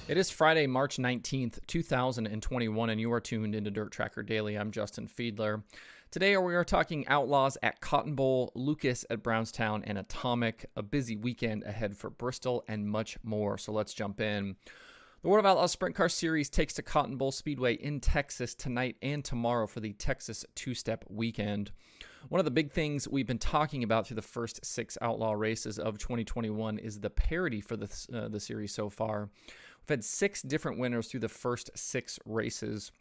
It is Friday, March 19th, 2021, and you are tuned into DIRTRACKR Daily. I'm Justin Fiedler. Today we are talking Outlaws at Cotton Bowl, Lucas at Brownstown, and Atomic, a busy weekend ahead for Bristol, and much more. So let's jump in. The World of Outlaws Sprint Car Series takes to Cotton Bowl Speedway in Texas tonight and tomorrow for the Texas two-step weekend. One of the big things we've been talking about through the first 6 Outlaw races of 2021 is the parity for the series so far. We've had 6 different winners through the first 6 races.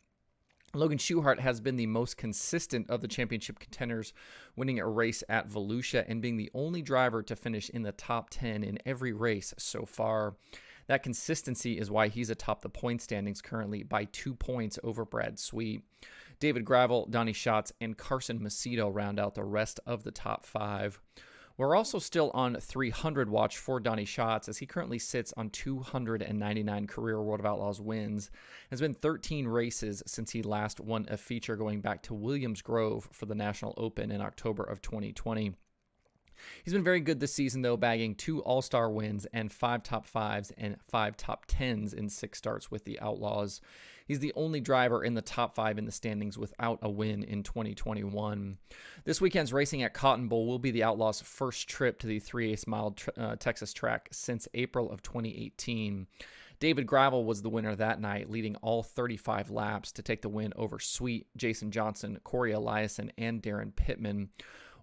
Logan Schuchart has been the most consistent of the championship contenders, winning a race at Volusia and being the only driver to finish in the top 10 in every race so far. That consistency is why he's atop the point standings currently by 2 points over Brad Sweet. David Gravel, Donnie Schatz, and Carson Macedo round out the rest of the top 5. We're also still on 300 watch for Donnie Schatz, as he currently sits on 299 career World of Outlaws wins. Has been 13 races since he last won a feature, going back to Williams Grove for the National Open in October of 2020. He's been very good this season, though, bagging 2 All-Star wins and 5 top 5s and 5 top 10s in 6 starts with the Outlaws. He's the only driver in the top 5 in the standings without a win in 2021. This weekend's racing at Cotton Bowl will be the Outlaws' first trip to the 3/8 mile Texas track since April of 2018. David Gravel was the winner that night, leading all 35 laps to take the win over Sweet, Jason Johnson, Corey Eliason, and Darren Pittman.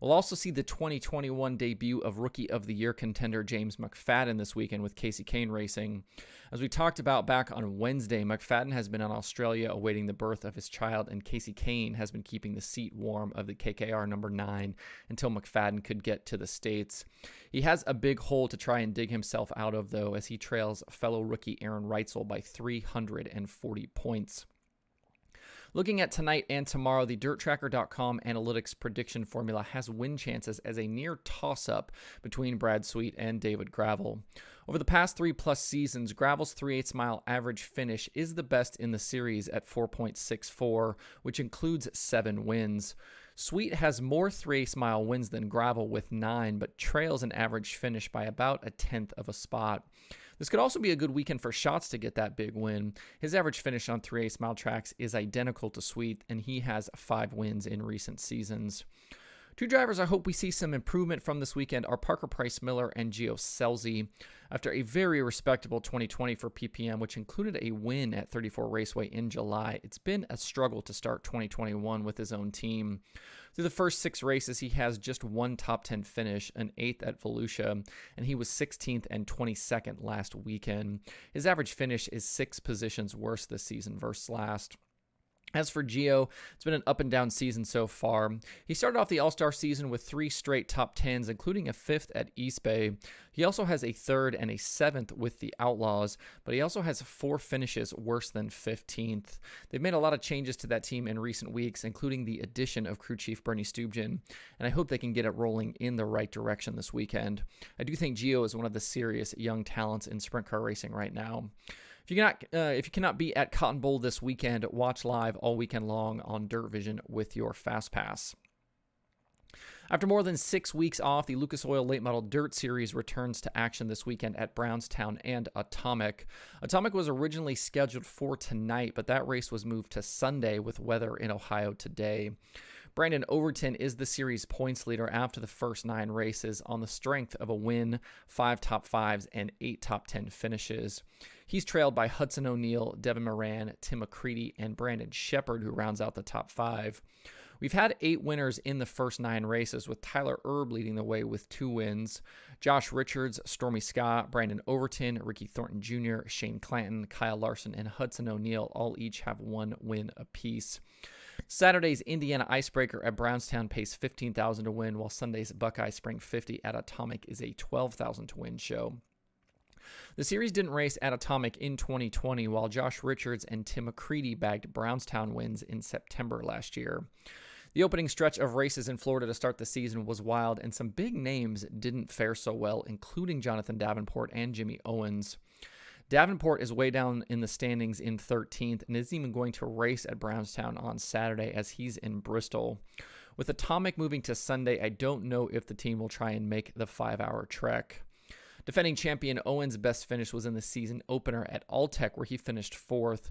We'll also see the 2021 debut of Rookie of the Year contender James McFadden this weekend with Casey Kane Racing. As we talked about back on Wednesday, McFadden has been in Australia awaiting the birth of his child, and Casey Kane has been keeping the seat warm of the KKR number 9 until McFadden could get to the States. He has a big hole to try and dig himself out of, though, as he trails fellow rookie Aaron Reitzel by 340 points. Looking at tonight and tomorrow, the DIRTRACKR.com analytics prediction formula has win chances as a near toss-up between Brad Sweet and David Gravel. Over the past 3+ seasons, Gravel's 3/8 mile average finish is the best in the series at 4.64, which includes 7 wins. Sweet has more 3/8 mile wins than Gravel with 9, but trails an average finish by about 1/10 of a spot. This could also be a good weekend for Schatz to get that big win. His average finish on 3/8 mile tracks is identical to Sweet, and he has 5 wins in recent seasons. 2 drivers I hope we see some improvement from this weekend are Parker Price Miller and Gio Scelzi. After a very respectable 2020 for PPM, which included a win at 34 Raceway in July, it's been a struggle to start 2021 with his own team. Through the first 6 races, he has just 1 top 10 finish, an 8th at Volusia, and he was 16th and 22nd last weekend. His average finish is 6 positions worse this season versus last. As for Gio, it's been an up-and-down season so far. He started off the All-Star season with 3 straight top 10s, including a 5th at East Bay. He also has a 3rd and a 7th with the Outlaws, but he also has 4 finishes worse than 15th. They've made a lot of changes to that team in recent weeks, including the addition of crew chief Bernie Stubjen, and I hope they can get it rolling in the right direction this weekend. I do think Gio is one of the serious young talents in sprint car racing right now. If you cannot be at Cotton Bowl this weekend, watch live all weekend long on Dirt Vision with your Fast Pass. After more than 6 weeks off, the Lucas Oil Late Model Dirt Series returns to action this weekend at Brownstown and Atomic. Atomic was originally scheduled for tonight, but that race was moved to Sunday with weather in Ohio today. Brandon Overton is the series points leader after the first 9 races on the strength of a win, 5 top 5s, and 8 top 10 finishes. He's trailed by Hudson O'Neill, Devin Moran, Tim McCready, and Brandon Shepard, who rounds out the top 5. We've had 8 winners in the first 9 races, with Tyler Erb leading the way with 2 wins. Josh Richards, Stormy Scott, Brandon Overton, Ricky Thornton Jr., Shane Clanton, Kyle Larson, and Hudson O'Neill all each have 1 win apiece. Saturday's Indiana Icebreaker at Brownstown pays $15,000 to win, while Sunday's Buckeye Spring 50 at Atomic is a $12,000 to win show. The series didn't race at Atomic in 2020, while Josh Richards and Tim McCready bagged Brownstown wins in September last year. The opening stretch of races in Florida to start the season was wild, and some big names didn't fare so well, including Jonathan Davenport and Jimmy Owens. Davenport is way down in the standings in 13th and isn't even going to race at Brownstown on Saturday as he's in Bristol. With Atomic moving to Sunday, I don't know if the team will try and make the 5-hour trek. Defending champion Owen's best finish was in the season opener at Alltech, where he finished 4th,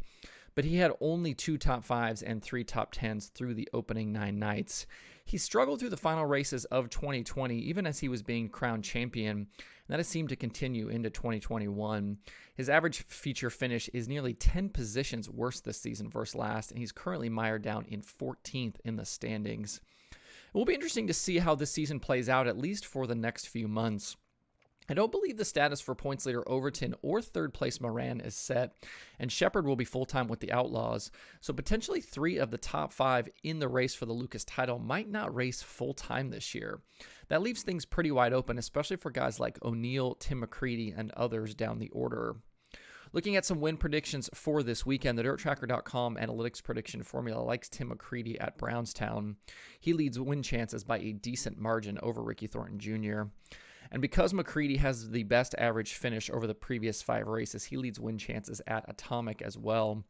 but he had only 2 top 5s and 3 top 10s through the opening 9 nights. He struggled through the final races of 2020, even as he was being crowned champion, and that has seemed to continue into 2021. His average feature finish is nearly 10 positions worse this season versus last, and he's currently mired down in 14th in the standings. It will be interesting to see how this season plays out, at least for the next few months. I don't believe the status for points leader Overton or third place Moran is set, and Shepard will be full-time with the Outlaws, so potentially 3 of the top 5 in the race for the Lucas title might not race full-time this year. That leaves things pretty wide open, especially for guys like O'Neill, Tim McCready, and others down the order. Looking at some win predictions for this weekend, the DIRTRACKR.com analytics prediction formula likes Tim McCready at Brownstown. He leads win chances by a decent margin over Ricky Thornton Jr., and because McCready has the best average finish over the previous 5 races, he leads win chances at Atomic as well.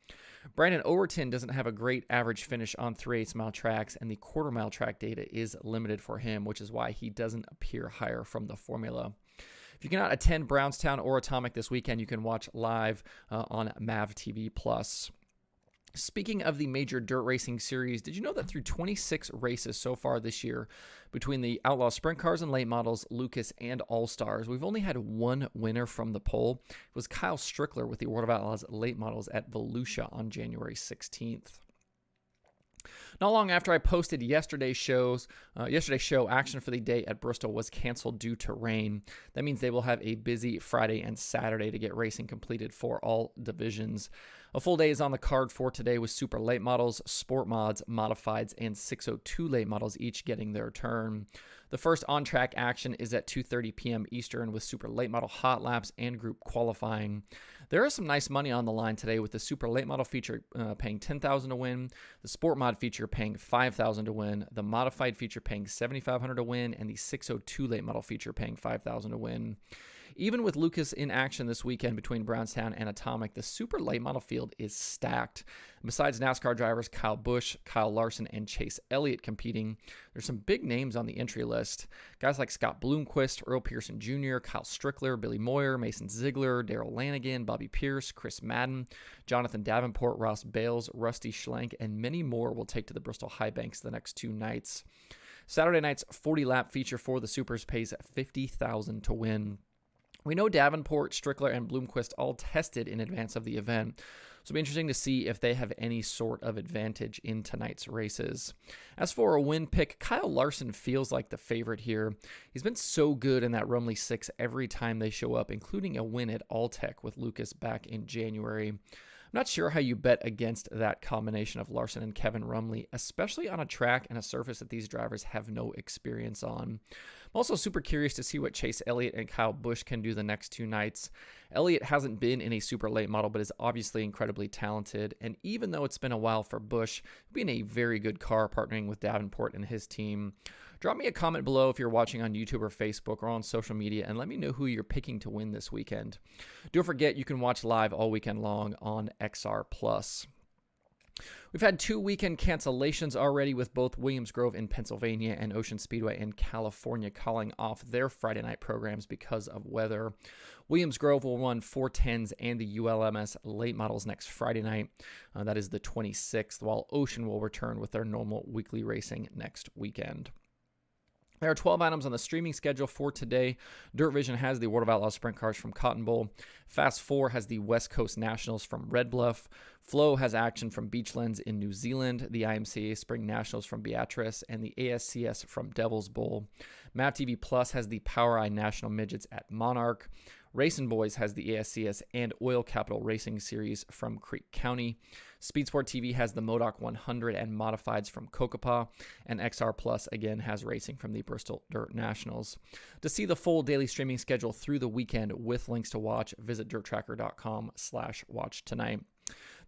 Brandon Overton doesn't have a great average finish on 3/8 mile tracks, and the quarter-mile track data is limited for him, which is why he doesn't appear higher from the formula. If you cannot attend Brownstown or Atomic this weekend, you can watch live on MAV TV+. Speaking of the major dirt racing series, did you know that through 26 races so far this year, between the Outlaw Sprint Cars and Late Models, Lucas, and All-Stars, we've only had 1 winner from the pole? It was Kyle Strickler with the World of Outlaws Late Models at Volusia on January 16th. Not long after I posted yesterday's show, action for the day at Bristol was canceled due to rain. That means they will have a busy Friday and Saturday to get racing completed for all divisions. A full day is on the card for today with Super Late Models, Sport Mods, Modifieds, and 602 Late Models each getting their turn. The first on-track action is at 2:30 p.m. Eastern with Super Late Model Hot Laps and Group Qualifying. There is some nice money on the line today with the Super Late Model feature paying $10,000 to win, the Sport Mod feature paying $5,000 to win, the Modified feature paying $7,500 to win, and the 602 Late Model feature paying $5,000 to win. Even with Lucas in action this weekend between Brownstown and Atomic, the super late model field is stacked. Besides NASCAR drivers Kyle Busch, Kyle Larson, and Chase Elliott competing, there's some big names on the entry list. Guys like Scott Bloomquist, Earl Pearson Jr., Kyle Strickler, Billy Moyer, Mason Ziegler, Daryl Lanigan, Bobby Pierce, Chris Madden, Jonathan Davenport, Ross Bales, Rusty Schlenk, and many more will take to the Bristol High Banks the next 2 nights. Saturday night's 40-lap feature for the Supers pays $50,000 to win. We know Davenport, Strickler, and Bloomquist all tested in advance of the event, so it'll be interesting to see if they have any sort of advantage in tonight's races. As for a win pick, Kyle Larson feels like the favorite here. He's been so good in that Rumley 6 every time they show up, including a win at Alltech with Lucas back in January. I'm not sure how you bet against that combination of Larson and Kevin Rumley, especially on a track and a surface that these drivers have no experience on. I'm also super curious to see what Chase Elliott and Kyle Busch can do the next 2 nights. Elliott hasn't been in a super late model, but is obviously incredibly talented, and even though it's been a while for Busch, he'll be in a very good car partnering with Davenport and his team. Drop me a comment below if you're watching on YouTube or Facebook or on social media, and let me know who you're picking to win this weekend. Don't forget, you can watch live all weekend long on XR+. We've had 2 weekend cancellations already, with both Williams Grove in Pennsylvania and Ocean Speedway in California calling off their Friday night programs because of weather. Williams Grove will run 410s and the ULMS late models next Friday night. That is the 26th, while Ocean will return with their normal weekly racing next weekend. There are 12 items on the streaming schedule for today. Dirt Vision has the World of Outlaws Sprint Cars from Cotton Bowl. Fast 4 has the West Coast Nationals from Red Bluff. Flow has action from Beachlands in New Zealand, the IMCA Spring Nationals from Beatrice, and the ASCS from Devil's Bowl. MAV TV Plus has the Power Eye National Midgets at Monarch. Racing Boys has the ASCS and Oil Capital Racing Series from Creek County. Speed Sport TV has the Modoc 100 and Modifieds from Kokopah. And XR Plus again has racing from the Bristol Dirt Nationals. To see the full daily streaming schedule through the weekend with links to watch, visit DIRTRACKR.com/watch tonight.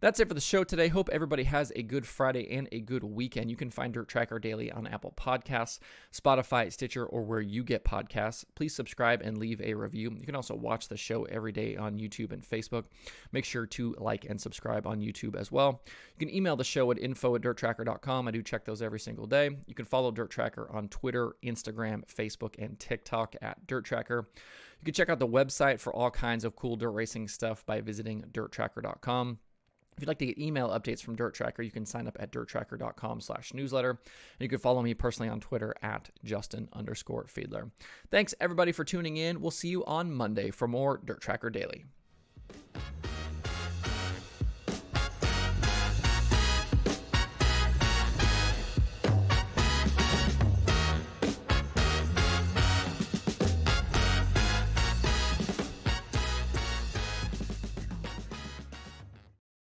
That's it for the show today. Hope everybody has a good Friday and a good weekend. You can find DIRTRACKR Daily on Apple Podcasts, Spotify, Stitcher, or where you get podcasts. Please subscribe and leave a review. You can also watch the show every day on YouTube and Facebook. Make sure to like and subscribe on YouTube as well. You can email the show at info@dirtracker.com. I do check those every single day. You can follow DIRTRACKR on Twitter, Instagram, Facebook, and TikTok at DIRTRACKR. You can check out the website for all kinds of cool dirt racing stuff by visiting DIRTRACKR.com. If you'd like to get email updates from DIRTRACKR, you can sign up at DIRTRACKR.com/newsletter. And you can follow me personally on Twitter at Justin_Fiedler. Thanks everybody for tuning in. We'll see you on Monday for more DIRTRACKR Daily.